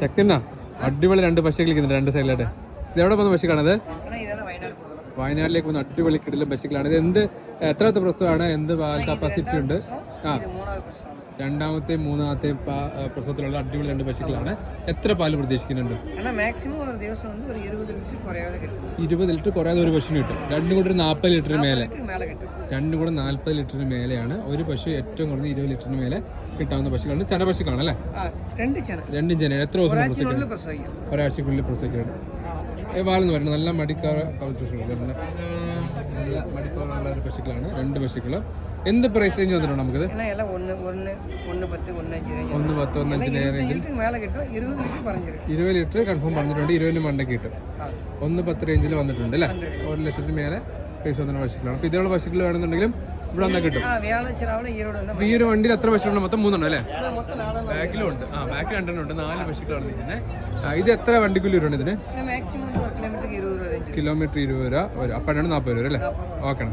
ശക്തിന്നാ അടിപൊളി രണ്ട് പശ കളിക്കുന്നുണ്ട് രണ്ട് സൈഡിലായിട്ട്. ഇത് എവിടെ പോകുന്ന പശുക്കാണത്? വയനാട്ടിലേക്ക് പോകുന്ന അടിപൊളി കിടിലും പശുക്കളാണ്. ഇത് എന്ത് എത്രാമത്തെ പ്രസവമാണ്? എന്ത് പാൽ കപ്പാസിറ്റി ഉണ്ട്? ആ, രണ്ടാമത്തെ മൂന്നാമത്തെ പ്രസവത്തിലുള്ള അടിപൊളി രണ്ട് പശുക്കളാണ്. എത്ര പാല് പ്രതീക്ഷിക്കുന്നുണ്ട്? 20 ലിറ്റർ കുറയാതെ ഒരു പശുവിന് കിട്ടും. രണ്ടും കൂടെ 40 ലിറ്ററിന് മേലെ. രണ്ടും കൂടെ 40 ലിറ്ററിന് മേലെയാണ്. ഒരു പശു ഏറ്റവും കുറഞ്ഞ 20 ലിറ്ററിന് മേലെ കിട്ടാവുന്ന പശുക്കളാണ്. ചന പശുക്കാണ് അല്ലേ? രണ്ടും ചന. എത്ര ദിവസം പ്രസവിക്കും? ഒരാഴ്ചക്കുള്ളിൽ പ്രസവിക്കുന്നുണ്ട്. വാലെന്ന് പറയുന്നത് നല്ല മടിക്കാറ് നല്ല മടിക്കാറുള്ള ഒരു പശുക്കളാണ്. രണ്ട് പശുക്കള്. എന്ത് പ്രൈസ് റേഞ്ച് വന്നിട്ടുണ്ട് നമുക്കിത്? 20 ലിറ്റർ കൺഫേം പറഞ്ഞിട്ടുണ്ട്. 20 മണ്ടയ്ക്ക് കിട്ടും. 1.10 റേഞ്ചിൽ വന്നിട്ടുണ്ട് അല്ലേ? 1 ലക്ഷത്തിന് മേലെ പ്രൈസ് വന്നിട്ടുള്ള പശുക്കളാണ്. അപ്പൊ ഇതിലുള്ള പശുക്കൾ വേണമെന്നുണ്ടെങ്കിലും ഇവിടെ വന്നാൽ കിട്ടും. ഈ ഒരു വണ്ടിയിൽ എത്ര പശുക്കളുണ്ട്? മൊത്തം 3 അല്ലേ? ബാക്കിലും ഉണ്ട്. ബാക്കിൽ 2 ഉണ്ട്. 4 പശുക്കളാണ് നിൽക്കുന്നത്. ഇത് എത്ര വണ്ടിക്കൂലി വരുന്നുണ്ട് ഇതിന്? കിലോമീറ്റർ 20 രൂപ വരും. അപ്പോഴാണ് 40 രൂപ അല്ലേ? ഓക്കെ.